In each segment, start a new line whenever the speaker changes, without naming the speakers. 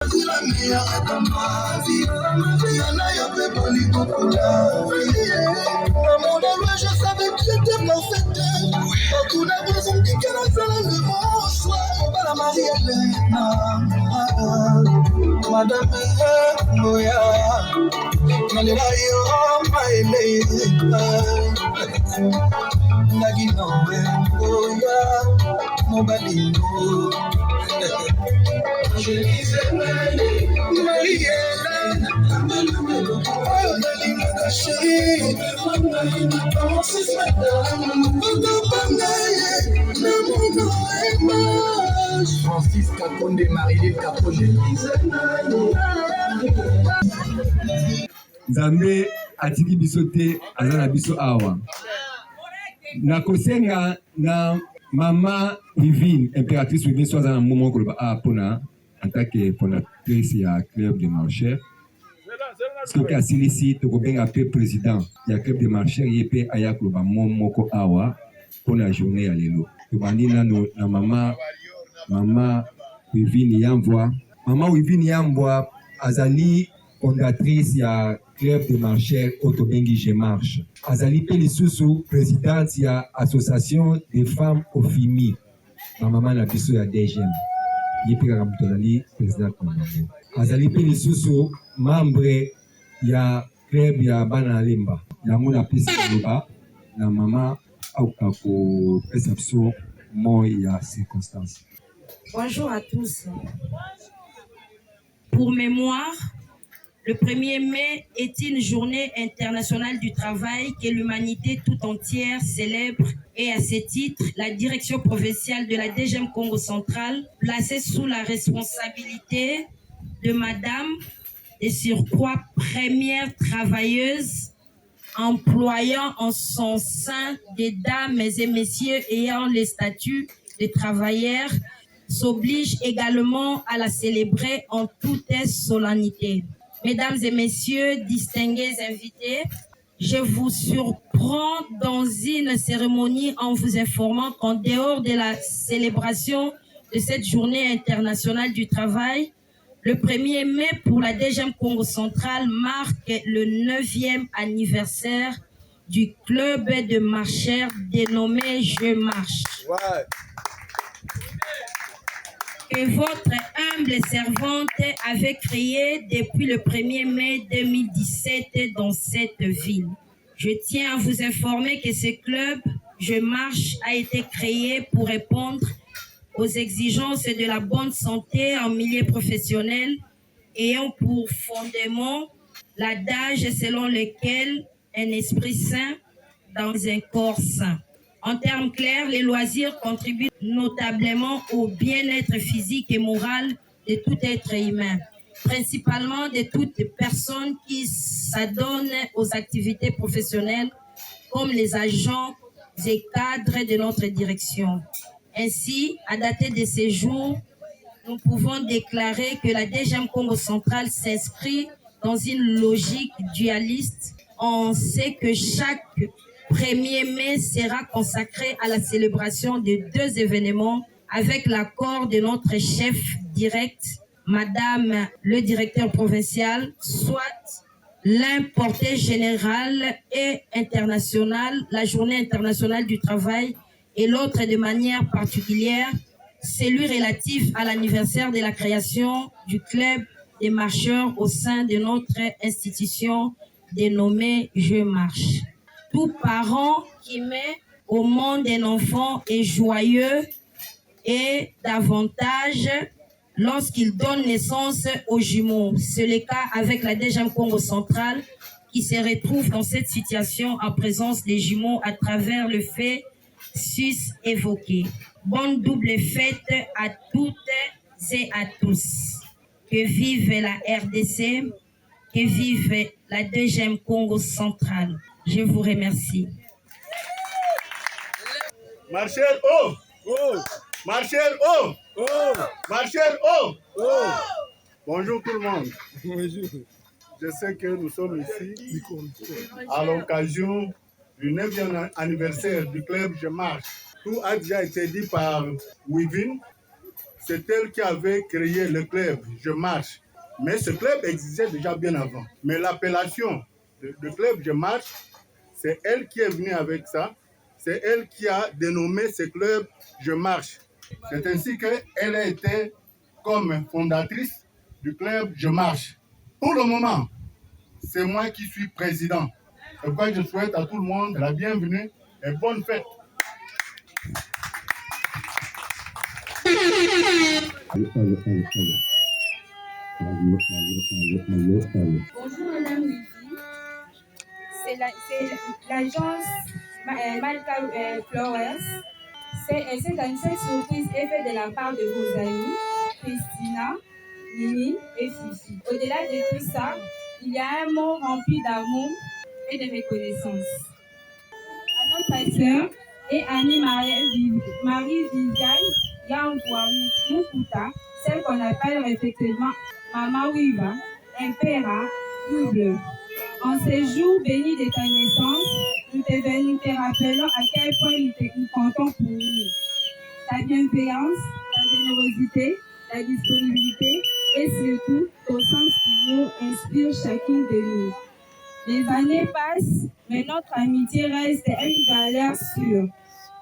Je savais que j'étais parfaite. Tout la raison dit que la salle de mon soir. La Marie-Hélène, Madame Moya, Nalelayo, Maïlé, Nagino, Moya, Mobalino. Je disais Marie-Hélène, Francis Kakonde, Marie-Hélène Kakonde. Nzambe atiki biso te aza na biso awa. Nakosenga na mama Vivine, impératrice Vivine, soit dans un moment que pona en tant que fondatrice ya club de marcheurs. Ce que a ici to ko benga pe président ya club de marcheurs yepé aya kloba moko awa pour la journée ya lelo. To bandi na mama Vivine Yambwa. Mama Vivine Yambwa azali fondatrice ya club de marcheurs Otobengi Je Marche. Azali Pelisusu, présidente ya association des femmes au FIMI. Ma maman na biso ya DGM. Yepika kamtolali président Kondango. Azali Pelisusu, membre ya club ya Bana Lemba. Yango na pesi loba na mama auka ko pesa biso mo ya circonstance.
Bonjour à tous. Pour mémoire, le 1er mai est une journée internationale du travail que l'humanité tout entière célèbre et à ce titre, la direction provinciale de la DGM Congo central, placée sous la responsabilité de Madame de surcroît première travailleuse, employant en son sein des dames et messieurs ayant les statuts de travailleurs, s'oblige également à la célébrer en toute solennité. Mesdames et messieurs, distingués invités, je vous surprends dans une cérémonie en vous informant qu'en dehors de la célébration de cette journée internationale du travail, le 1er mai pour la DGM Congo central marque le 9e anniversaire du club de marcheurs dénommé Je Marche. Ouais. Que votre humble servante avait créé depuis le 1er mai 2017 dans cette ville. Je tiens à vous informer que ce club, Je Marche, a été créé pour répondre aux exigences de la bonne santé en milieu professionnel, ayant pour fondement l'adage selon lequel un esprit sain dans un corps sain. En termes clairs, les loisirs contribuent notablement au bien-être physique et moral de tout être humain, principalement de toute personne qui s'adonne aux activités professionnelles comme les agents et cadres de notre direction. Ainsi, à dater de ces jours, nous pouvons déclarer que la DGM Congo central s'inscrit dans une logique dualiste. On sait que chaque 1er mai sera consacré à la célébration de 2 événements avec l'accord de notre chef direct, Madame le directeur provincial, soit l'un porté général et international, la journée internationale du travail, et l'autre de manière particulière, celui relatif à l'anniversaire de la création du club des marcheurs au sein de notre institution dénommée Je Marche. Tout parent qui met au monde un enfant est joyeux et davantage lorsqu'il donne naissance aux jumeaux. C'est le cas avec la DGM Congo central qui se retrouve dans cette situation en présence des jumeaux à travers le fait sus évoqué. Bonne double fête à toutes et à tous. Que vive la RDC, que vive la DGM Congo central. Je vous remercie.
Marcheurs haut! Oh! Marcheurs haut! Oh! Marcheurs haut! Oh! Bonjour tout le monde. Bonjour. Je sais que nous sommes ici à l'occasion du 9e anniversaire du club Je Marche. Tout a déjà été dit par Wivine. c'est elle qui avait créé le club Je Marche. Mais ce club existait déjà bien avant. Mais l'appellation de club Je Marche, c'est elle qui est venue avec ça. C'est elle qui a dénommé ce club Je Marche. C'est ainsi qu'elle a été comme fondatrice du club Je Marche. Pour le moment, c'est moi qui suis président. C'est pourquoi je souhaite à tout le monde la bienvenue et bonne fête.
Bonjour Madame Luigi, c'est l'agence Malka Flowers. Cette surprise est faite de la part de vos amis, Christina, Nini et Fifi. Au-delà de tout ça, il y a un mot rempli d'amour et de reconnaissance. À notre sœur et amie Marie-Viviane Yangwa Mukuta, celle qu'on appelle respectivement Mama Wiva, Impera, Double. En ces jours bénis de ta naissance, nous te rappelons à quel point nous comptons pour nous. Ta bienveillance, ta générosité, ta disponibilité et surtout ton sens qui nous inspire chacune de nous. Les années passent, mais notre amitié reste une valeur sûre.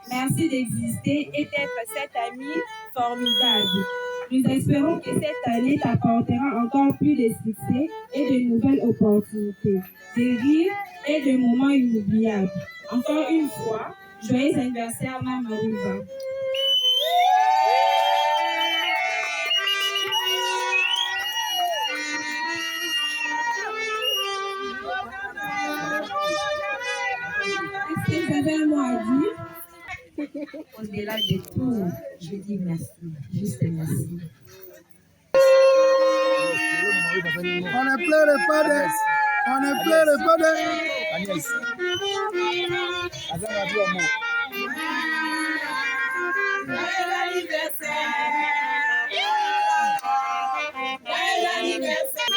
Merci d'exister et d'être cette amie formidable. Nous espérons que cette année t'apportera encore plus de succès et de nouvelles opportunités, de rires et de moments inoubliables. Encore une fois, joyeux anniversaire, Mama Wiva. Est-ce que vous avez un mot à dire? Au-delà de tout, je dis merci, juste merci.
On ne pleure pas de... On ne pleure pas de... Agnès. Attends, on a un mot.
Joyeux anniversaire. Joyeux anniversaire.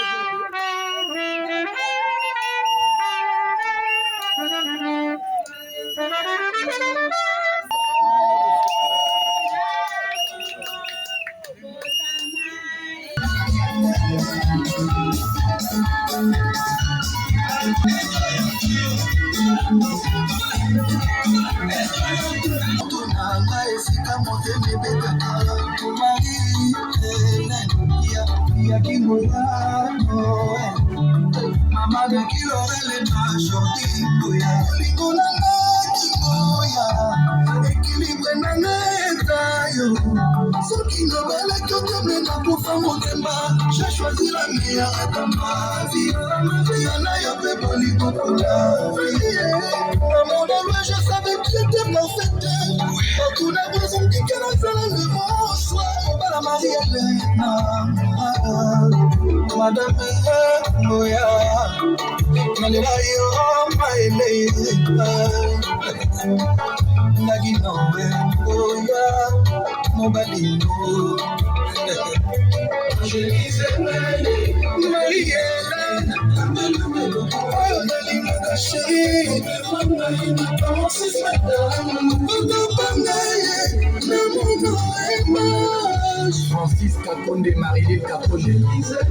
Mama de kilo vele na shoti boya lingona ngati boya ekilibwe na ngeta yo soki no vele kote mena kufa motemba j'ai choisi la meilleure dans ma vie yana yo pe boli kokola mon amour je savais que j'étais parfaite tout n'a besoin de qu'elle a le bon soir la Marie-Hélène Madame Moya Nalela yo my lady Nagi no Moya Nobody know Je disais Marie-Hélène Oh Nalinga chérie Comment c'est ce matin Francis Kakonde, Marie-Lille Capo, je disais